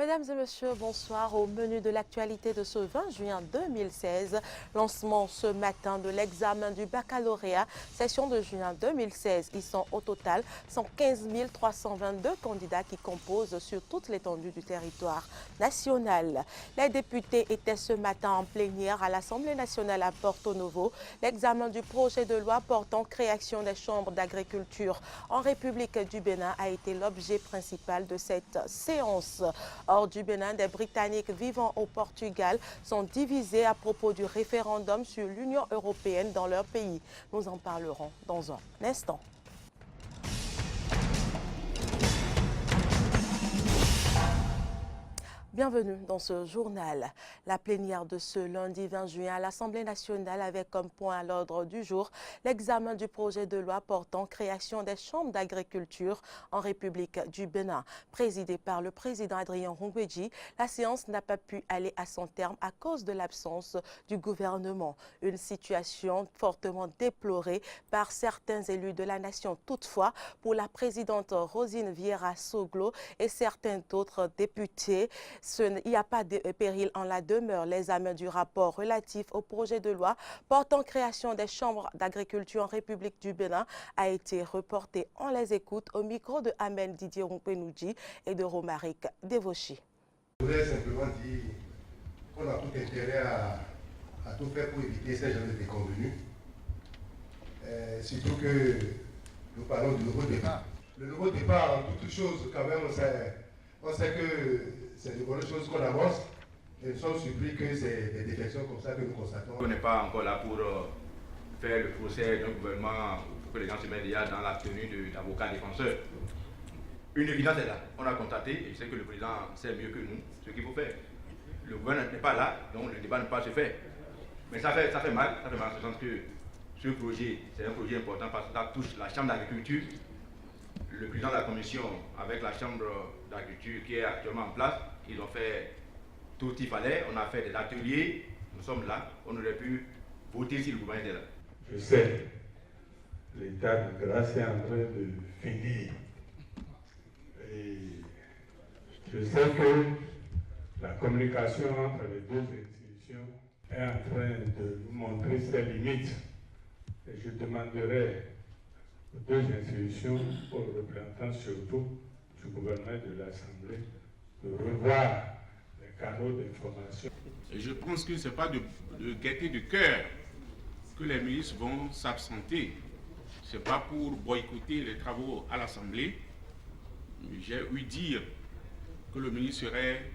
Mesdames et messieurs, bonsoir. Au menu de l'actualité de ce 20 juin 2016, lancement ce matin de l'examen du baccalauréat, session de juin 2016. Ils sont au total 115 322 candidats qui composent sur toute l'étendue du territoire national. Les députés étaient ce matin en plénière à l'Assemblée nationale à Porto Novo. L'examen du projet de loi portant création des chambres d'agriculture en République du Bénin a été l'objet principal de cette séance. Hors du Bénin, des Britanniques vivant au Portugal sont divisés à propos du référendum sur l'Union européenne dans leur pays. Nous en parlerons dans un instant. Bienvenue dans ce journal. La plénière de ce lundi 20 juin à l'Assemblée nationale avait comme point à l'ordre du jour l'examen du projet de loi portant création des chambres d'agriculture en République du Bénin. Présidée par le président Adrien Rungweji, la séance n'a pas pu aller à son terme à cause de l'absence du gouvernement. Une situation fortement déplorée par certains élus de la nation. Toutefois, pour la présidente Rosine Vieira Soglo et certains autres députés, il n'y a pas de péril en la demeure. L'examen du rapport relatif au projet de loi portant création des chambres d'agriculture en République du Bénin a été reporté. On les écoute au micro de Amen Didier Rumpenouji et de Romaric Devoshi. Je voudrais simplement dire qu'on a tout intérêt à tout faire pour éviter ces genres de déconvenus. Surtout que nous parlons du nouveau départ. Le nouveau départ, en toute chose, quand même, on sait que c'est de bonnes choses qu'on avance et nous sommes surpris que c'est des défections comme ça que nous constatons. On n'est pas encore là pour faire le procès d'un gouvernement pour que les gens se mettent déjà dans la tenue d'avocat défenseur. Une évidence est là. On a constaté, et je sais que le président sait mieux que nous ce qu'il faut faire. Le gouvernement n'est pas là, donc le débat ne peut pas se faire. Mais ça fait mal, en ce sens que ce projet, c'est un projet important parce que ça touche la Chambre d'agriculture. Le président de la commission, avec la Chambre d'agriculture qui est actuellement en place, ils ont fait tout ce qu'il fallait. On a fait des ateliers, nous sommes là. On aurait pu voter si le gouvernement était là. Je sais, l'état de grâce est en train de finir. Et je sais que la communication entre les deux institutions est en train de nous montrer ses limites. Et je demanderai aux deux institutions, aux représentants surtout du gouvernement et de l'Assemblée, de revoir les canaux d'information. Je pense que ce n'est pas de gaieté de cœur que les ministres vont s'absenter. Ce n'est pas pour boycotter les travaux à l'Assemblée. J'ai ouï dire que le ministre serait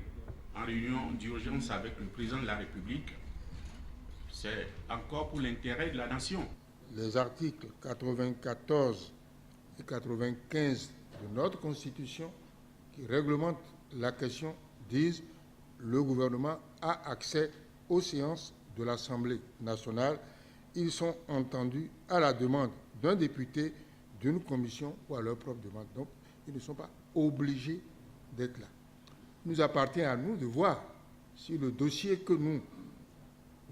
en réunion d'urgence avec le président de la République. C'est encore pour l'intérêt de la nation. Les articles 94 et 95 de notre Constitution qui réglementent la question disent que le gouvernement a accès aux séances de l'Assemblée nationale. Ils sont entendus à la demande d'un député, d'une commission ou à leur propre demande. Donc, ils ne sont pas obligés d'être là. Il nous appartient à nous de voir si le dossier que nous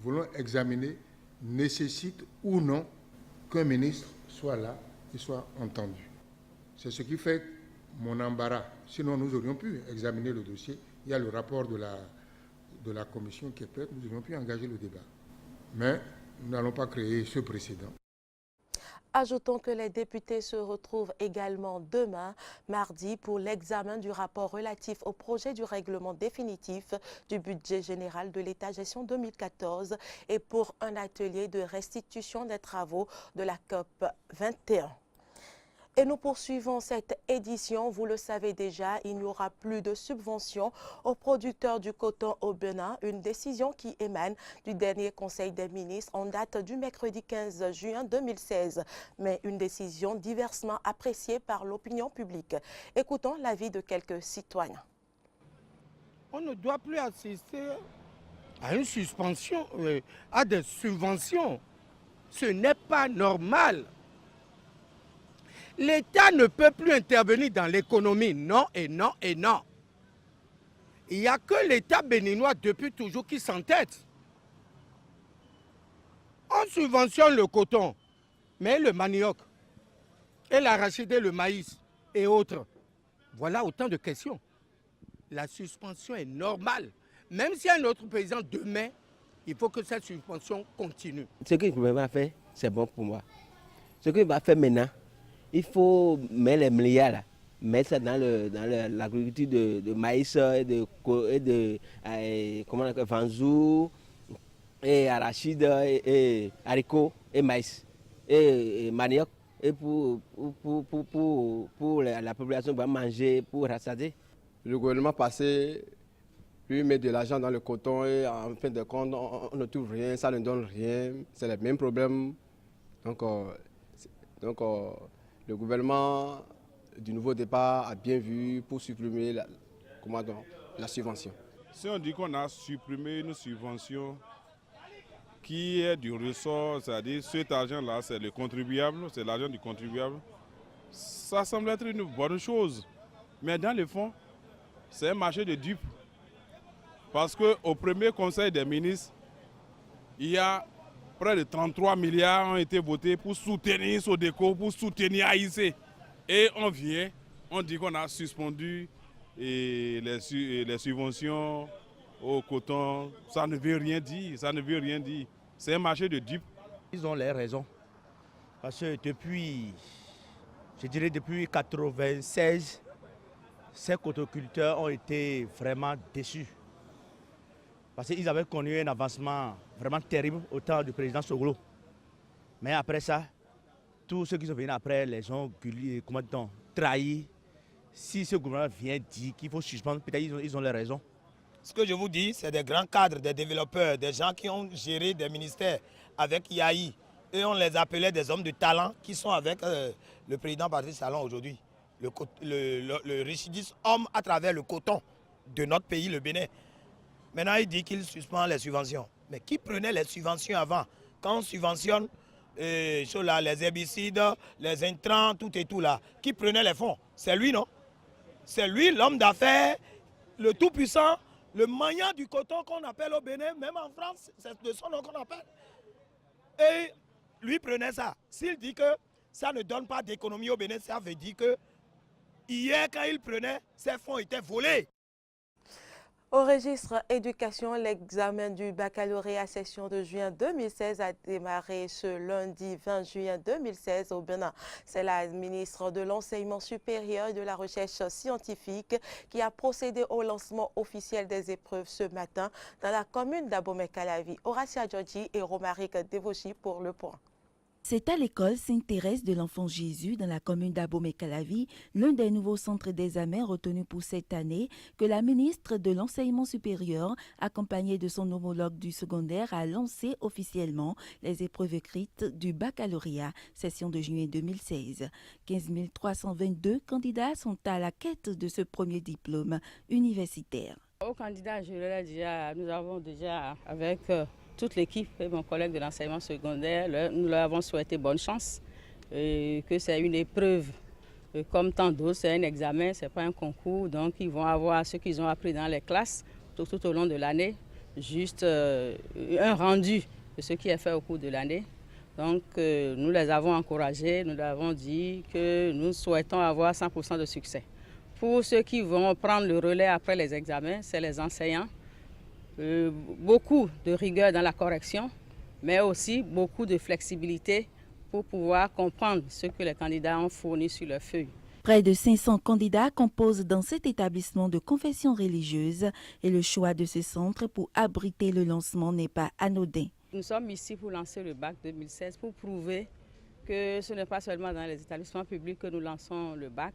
voulons examiner nécessite ou non qu'un ministre soit là et soit entendu. C'est ce qui fait mon embarras. Sinon, nous aurions pu examiner le dossier. Il y a le rapport de la commission qui est prête. Nous aurions pu engager le débat. Mais nous n'allons pas créer ce précédent. Ajoutons que les députés se retrouvent également demain, mardi, pour l'examen du rapport relatif au projet du règlement définitif du budget général de l'État gestion 2014 et pour un atelier de restitution des travaux de la COP 21. Et nous poursuivons cette édition. Vous le savez déjà, il n'y aura plus de subventions aux producteurs du coton au Bénin. Une décision qui émane du dernier Conseil des ministres en date du mercredi 15 juin 2016. Mais une décision diversement appréciée par l'opinion publique. Écoutons l'avis de quelques citoyens. On ne doit plus assister à une suspension, à des subventions. Ce n'est pas normal. L'État ne peut plus intervenir dans l'économie, non et non et non. Il n'y a que l'État béninois depuis toujours qui s'entête. On subventionne le coton, mais le manioc, et l'arachide et le maïs et autres. Voilà autant de questions. la suspension est normale. Même si un autre président demain, il faut que cette suspension continue. Ce qu'il va faire, c'est bon pour moi. Ce qu'il va faire maintenant, il faut mettre les milliards là, mettre ça dans l'agriculture de maïs et de comment on appelle, vanzou, et arachide, et haricots, et maïs, et manioc. Et pour la population va manger, pour rassasier. Le gouvernement passé, lui, met de l'argent dans le coton et en fin de compte, on ne trouve rien, ça ne donne rien. C'est le même problème. Donc le gouvernement du nouveau départ a bien vu pour supprimer la subvention. Si on dit qu'on a supprimé une subvention qui est du ressort, c'est-à-dire cet argent-là, c'est le contribuable, c'est l'argent du contribuable, ça semble être une bonne chose. Mais dans le fond, c'est un marché de dupes. Parce qu'au premier conseil des ministres, il y a près de 33 milliards ont été votés pour soutenir Sodeco, pour soutenir AIC. Et on vient, on dit qu'on a suspendu les subventions au coton. Ça ne veut rien dire, ça ne veut rien dire. C'est un marché de dupes. Ils ont les raisons. Parce que depuis 1996, ces cotoculteurs ont été vraiment déçus. Parce qu'ils avaient connu un avancement vraiment terrible au temps du président Soglo. Mais après ça, tous ceux qui sont venus après les ont trahis. Si ce gouvernement vient dire qu'il faut suspendre, peut-être ils ont les raisons. Ce que je vous dis, c'est des grands cadres, des développeurs, des gens qui ont géré des ministères avec IAI. Et on les appelait des hommes de talent qui sont avec le président Patrice Talon aujourd'hui. Le richissime homme à travers le coton de notre pays, le Bénin. Maintenant, il dit qu'il suspend les subventions. Mais qui prenait les subventions avant? Quand on subventionne les herbicides, les intrants, tout et tout là, qui prenait les fonds? C'est lui, non? C'est lui, l'homme d'affaires, le tout-puissant, le magnat du coton qu'on appelle au Bénin, même en France, c'est de son nom qu'on appelle. Et lui prenait ça. S'il dit que ça ne donne pas d'économie au Bénin, ça veut dire que hier, quand il prenait, ces fonds étaient volés. Au registre éducation, l'examen du baccalauréat session de juin 2016 a démarré ce lundi 20 juin 2016 au Bénin. C'est la ministre de l'Enseignement supérieur et de la Recherche scientifique qui a procédé au lancement officiel des épreuves ce matin dans la commune d'Abomey-Calavi. Horacia Djodji et Romaric Devochi pour le point. C'est à l'école Sainte-Thérèse de l'Enfant Jésus dans la commune d'Abomey-Calavi, l'un des nouveaux centres d'examen retenus pour cette année, que la ministre de l'Enseignement supérieur, accompagnée de son homologue du secondaire, a lancé officiellement les épreuves écrites du baccalauréat, session de juillet 2016. 15 322 candidats sont à la quête de ce premier diplôme universitaire. Aux candidats, nous avons déjà avec toute l'équipe et mon collègue de l'enseignement secondaire, nous leur avons souhaité bonne chance, et que c'est une épreuve comme tant d'autres, c'est un examen, ce n'est pas un concours, donc ils vont avoir ce qu'ils ont appris dans les classes tout au long de l'année, juste un rendu de ce qui est fait au cours de l'année. Donc nous les avons encouragés, nous leur avons dit que nous souhaitons avoir 100% de succès. Pour ceux qui vont prendre le relais après les examens, c'est les enseignants. Beaucoup de rigueur dans la correction, mais aussi beaucoup de flexibilité pour pouvoir comprendre ce que les candidats ont fourni sur leur feuille. Près de 500 candidats composent dans cet établissement de confession religieuse et le choix de ce centre pour abriter le lancement n'est pas anodin. Nous sommes ici pour lancer le bac 2016 pour prouver que ce n'est pas seulement dans les établissements publics que nous lançons le bac,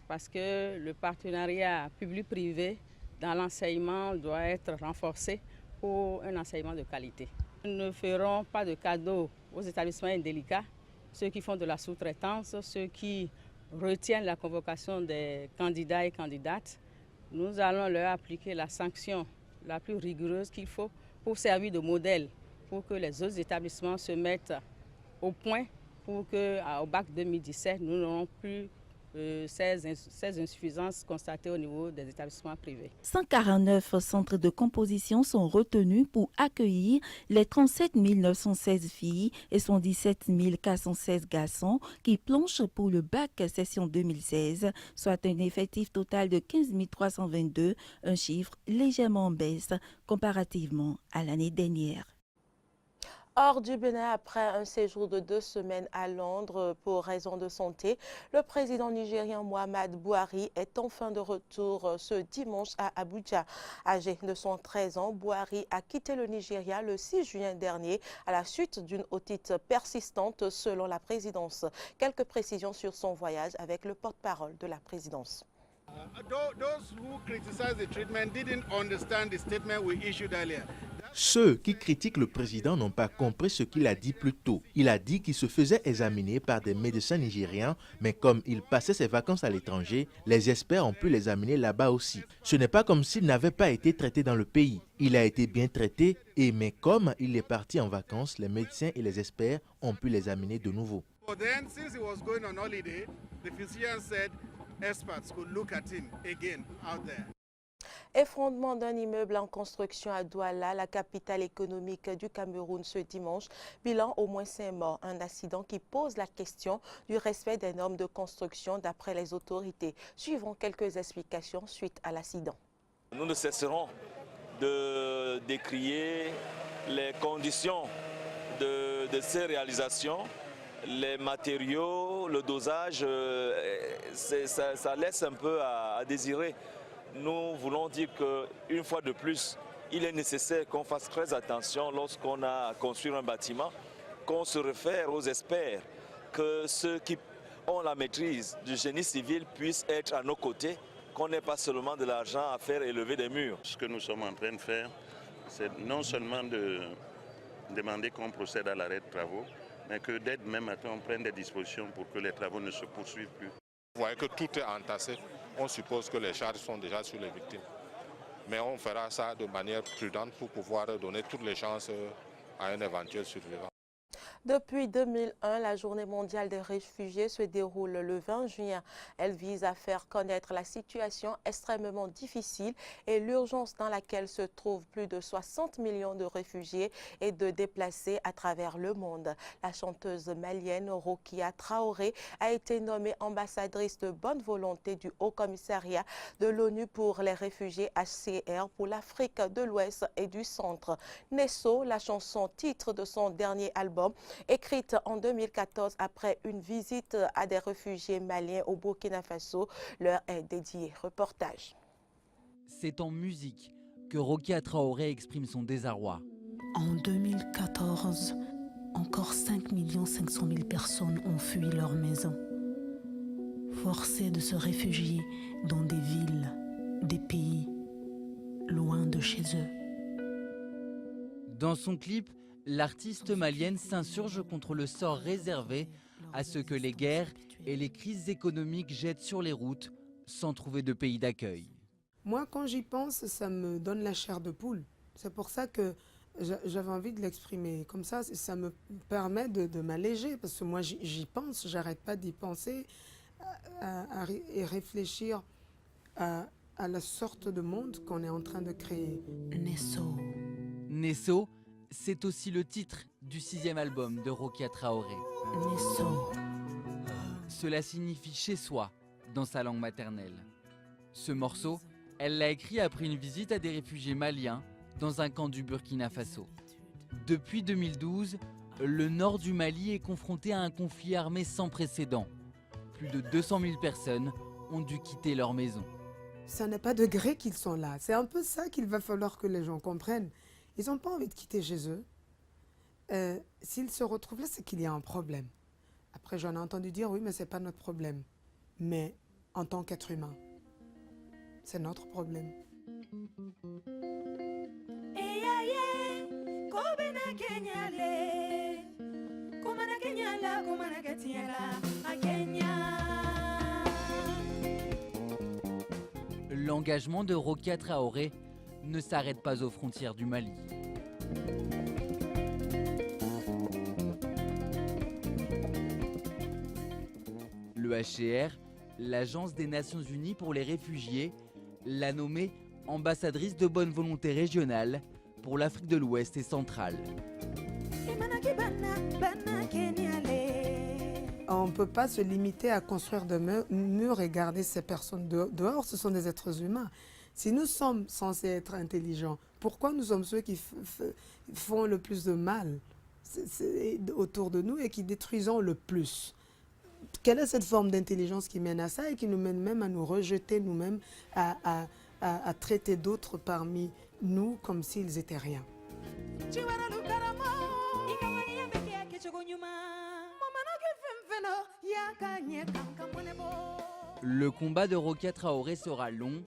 parce que le partenariat public-privé dans l'enseignement doit être renforcé pour un enseignement de qualité. Nous ne ferons pas de cadeaux aux établissements indélicats, ceux qui font de la sous-traitance, ceux qui retiennent la convocation des candidats et candidates. Nous allons leur appliquer la sanction la plus rigoureuse qu'il faut pour servir de modèle, pour que les autres établissements se mettent au point pour qu'au bac 2017, nous n'aurons plus ces insuffisances constatées au niveau des établissements privés. 149 centres de composition sont retenus pour accueillir les 37 916 filles et 117 416 garçons qui planchent pour le bac session 2016, soit un effectif total de 15 322, un chiffre légèrement en baisse comparativement à l'année dernière. Hors du Bénin, après un séjour de 2 semaines à Londres pour raison de santé, le président nigérien Mohamed Buhari est enfin de retour ce dimanche à Abuja. Âgé de 113 ans, Buhari a quitté le Nigeria le 6 juin dernier à la suite d'une otite persistante selon la présidence. Quelques précisions sur son voyage avec le porte-parole de la présidence. Ceux qui critiquent le président n'ont pas compris ce qu'il a dit plus tôt. Il a dit qu'il se faisait examiner par des médecins nigérians, mais comme il passait ses vacances à l'étranger, les experts ont pu l'examiner là-bas aussi. Ce n'est pas comme s'il n'avait pas été traité dans le pays. Il a été bien traité, mais comme il est parti en vacances, les médecins et les experts ont pu l'examiner de nouveau. Effondrement d'un immeuble en construction à Douala, la capitale économique du Cameroun ce dimanche. Bilan au moins 5 morts. Un accident qui pose la question du respect des normes de construction d'après les autorités. Suivons quelques explications suite à l'accident. Nous ne cesserons de décrier les conditions de ces réalisations. Les matériaux, le dosage, ça laisse un peu à désirer. Nous voulons dire qu'une fois de plus, il est nécessaire qu'on fasse très attention lorsqu'on a à construire un bâtiment, qu'on se réfère aux experts, que ceux qui ont la maîtrise du génie civil puissent être à nos côtés, qu'on n'ait pas seulement de l'argent à faire élever des murs. Ce que nous sommes en train de faire, c'est non seulement de demander qu'on procède à l'arrêt de travaux, mais que dès demain matin, on prenne des dispositions pour que les travaux ne se poursuivent plus. Vous voyez que tout est entassé. On suppose que les charges sont déjà sur les victimes. Mais on fera ça de manière prudente pour pouvoir donner toutes les chances à un éventuel survivant. Depuis 2001, la Journée mondiale des réfugiés se déroule le 20 juin. Elle vise à faire connaître la situation extrêmement difficile et l'urgence dans laquelle se trouvent plus de 60 millions de réfugiés et de déplacés à travers le monde. La chanteuse malienne Rokia Traoré a été nommée ambassadrice de bonne volonté du Haut-Commissariat de l'ONU pour les réfugiés HCR pour l'Afrique de l'Ouest et du Centre. Nesso, la chanson titre de son dernier album, écrite en 2014 après une visite à des réfugiés maliens au Burkina Faso, leur est dédiée. Reportage. C'est en musique que Rokia Traoré exprime son désarroi. En 2014, encore 5 500 000 personnes ont fui leur maison, forcées de se réfugier dans des villes, des pays, loin de chez eux. Dans son clip, l'artiste malienne s'insurge contre le sort réservé à ceux que les guerres et les crises économiques jettent sur les routes sans trouver de pays d'accueil. Moi, quand j'y pense, ça me donne la chair de poule. C'est pour ça que j'avais envie de l'exprimer. Comme ça me permet de m'alléger, parce que moi, j'y pense, j'arrête pas d'y penser et réfléchir à la sorte de monde qu'on est en train de créer. Nesso. Nesso, c'est aussi le titre du 6e album de Rokia Traoré. Nesso. Cela signifie chez soi dans sa langue maternelle. Ce morceau, elle l'a écrit après une visite à des réfugiés maliens dans un camp du Burkina Faso. Depuis 2012, le nord du Mali est confronté à un conflit armé sans précédent. Plus de 200 000 personnes ont dû quitter leur maison. Ça n'est pas de gré qu'ils sont là. C'est un peu ça qu'il va falloir que les gens comprennent. Ils n'ont pas envie de quitter chez eux. S'ils se retrouvent là, c'est qu'il y a un problème. Après, j'en ai entendu dire, oui, mais ce n'est pas notre problème. Mais en tant qu'être humain, c'est notre problème. L'engagement de Rokia Traoré ne s'arrête pas aux frontières du Mali. Le HCR L'Agence des Nations Unies pour les réfugiés l'a nommée ambassadrice de bonne volonté régionale pour l'Afrique de l'Ouest et centrale. On ne peut pas se limiter à construire des murs et garder ces personnes dehors. Ce sont des êtres humains. Si nous sommes censés être intelligents, pourquoi nous sommes ceux qui font le plus de mal autour de nous et qui détruisons le plus? Quelle est cette forme d'intelligence qui mène à ça et qui nous mène même à nous rejeter nous-mêmes, à traiter d'autres parmi nous comme s'ils étaient rien? Le combat de Rokia Traoré sera long.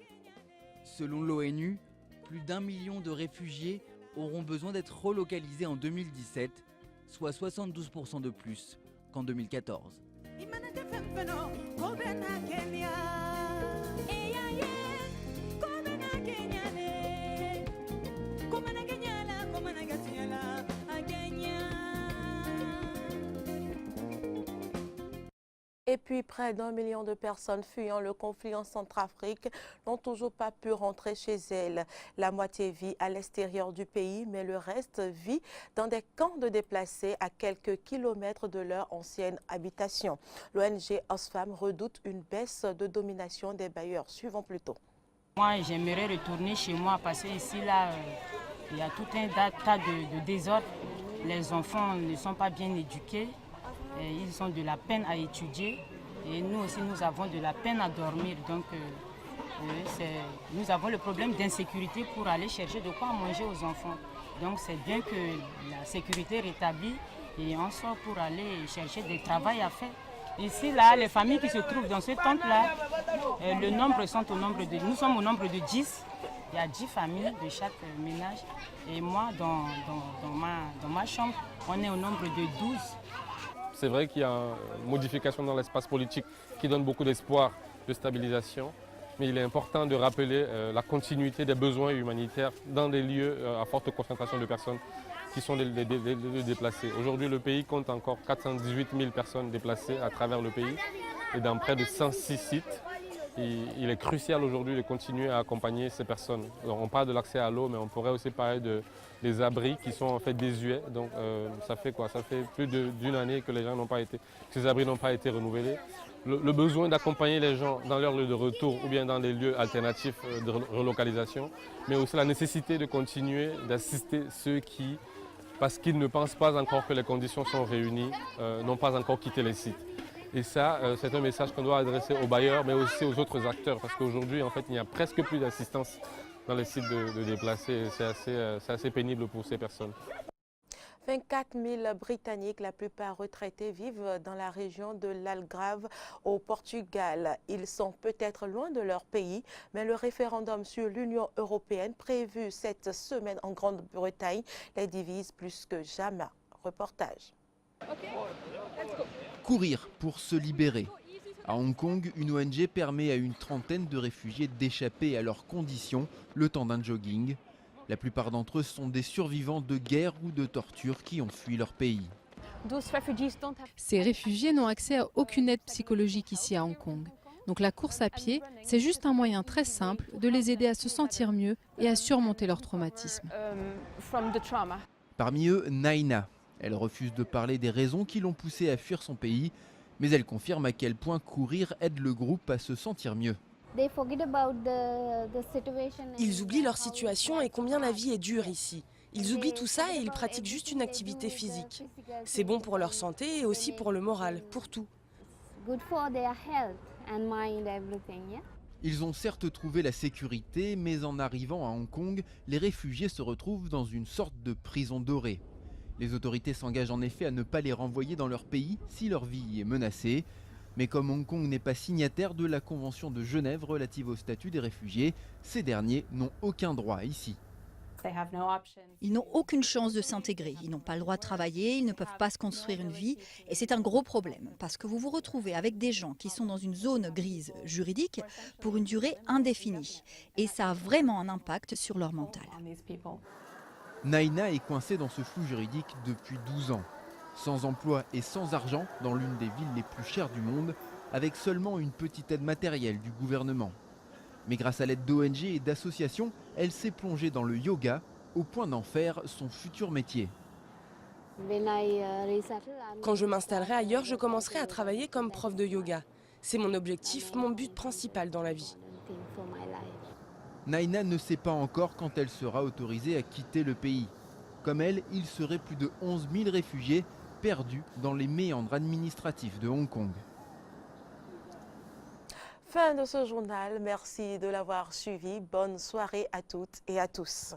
Selon l'ONU, plus d'1 million de réfugiés auront besoin d'être relocalisés en 2017, soit 72% de plus qu'en 2014. Et puis, près d'1 million de personnes fuyant le conflit en Centrafrique n'ont toujours pas pu rentrer chez elles. La moitié vit à l'extérieur du pays, mais le reste vit dans des camps de déplacés à quelques kilomètres de leur ancienne habitation. L'ONG Oxfam redoute une baisse de domination des bailleurs. Suivons plutôt. Moi, j'aimerais retourner chez moi parce que ici, là, il y a tout un tas de désordre. Les enfants ne sont pas bien éduqués. Ils ont de la peine à étudier et nous aussi nous avons de la peine à dormir. Donc nous avons le problème d'insécurité pour aller chercher de quoi manger aux enfants. Donc c'est bien que la sécurité rétablie et on sort pour aller chercher du travail à faire. Ici, là, les familles qui se trouvent dans ce temple-là, le nombre sont au nombre de... Nous sommes au nombre de 10. Il y a 10 familles de chaque ménage. Et moi, dans ma chambre, on est au nombre de 12. C'est vrai qu'il y a une modification dans l'espace politique qui donne beaucoup d'espoir de stabilisation, mais il est important de rappeler la continuité des besoins humanitaires dans des lieux à forte concentration de personnes qui sont des déplacés. Aujourd'hui, le pays compte encore 418 000 personnes déplacées à travers le pays et dans près de 106 sites. Il est crucial aujourd'hui de continuer à accompagner ces personnes. Alors, on parle de l'accès à l'eau, mais on pourrait aussi parler des abris qui sont en fait désuets. Donc ça fait quoi? Ça fait plus d'une année que ces abris n'ont pas été renouvelés. Le besoin d'accompagner les gens dans leur lieu de retour ou bien dans des lieux alternatifs de relocalisation, mais aussi la nécessité de continuer d'assister ceux qui, parce qu'ils ne pensent pas encore que les conditions sont réunies, n'ont pas encore quitté les sites. Et ça, c'est un message qu'on doit adresser aux bailleurs, mais aussi aux autres acteurs, parce qu'aujourd'hui, en fait, il n'y a presque plus d'assistance dans les sites de déplacés. C'est assez pénible pour ces personnes. 24 000 Britanniques, la plupart retraités, vivent dans la région de l'Algarve au Portugal. Ils sont peut-être loin de leur pays, mais le référendum sur l'Union européenne prévu cette semaine en Grande-Bretagne les divise plus que jamais. Reportage. Courir pour se libérer. À Hong Kong, une ONG permet à une trentaine de réfugiés d'échapper à leurs conditions le temps d'un jogging. La plupart d'entre eux sont des survivants de guerre ou de torture qui ont fui leur pays. Ces réfugiés n'ont accès à aucune aide psychologique ici à Hong Kong. Donc la course à pied, c'est juste un moyen très simple de les aider à se sentir mieux et à surmonter leur traumatisme. Parmi eux, Naina. Elle refuse de parler des raisons qui l'ont poussée à fuir son pays, mais elle confirme à quel point courir aide le groupe à se sentir mieux. Ils oublient leur situation et combien la vie est dure ici. Ils oublient tout ça et ils pratiquent juste une activité physique. C'est bon pour leur santé et aussi pour le moral, pour tout. Ils ont certes trouvé la sécurité, mais en arrivant à Hong Kong, les réfugiés se retrouvent dans une sorte de prison dorée. Les autorités s'engagent en effet à ne pas les renvoyer dans leur pays si leur vie est menacée. Mais comme Hong Kong n'est pas signataire de la Convention de Genève relative au statut des réfugiés, ces derniers n'ont aucun droit ici. Ils n'ont aucune chance de s'intégrer, ils n'ont pas le droit de travailler, ils ne peuvent pas se construire une vie. Et c'est un gros problème, parce que vous vous retrouvez avec des gens qui sont dans une zone grise juridique pour une durée indéfinie. Et ça a vraiment un impact sur leur mental. Naina est coincée dans ce flou juridique depuis 12 ans. Sans emploi et sans argent, dans l'une des villes les plus chères du monde, avec seulement une petite aide matérielle du gouvernement. Mais grâce à l'aide d'ONG et d'associations, elle s'est plongée dans le yoga au point d'en faire son futur métier. Quand je m'installerai ailleurs, je commencerai à travailler comme prof de yoga. C'est mon objectif, mon but principal dans la vie. Naina ne sait pas encore quand elle sera autorisée à quitter le pays. Comme elle, il serait plus de 11 000 réfugiés perdus dans les méandres administratifs de Hong Kong. Fin de ce journal, merci de l'avoir suivi. Bonne soirée à toutes et à tous.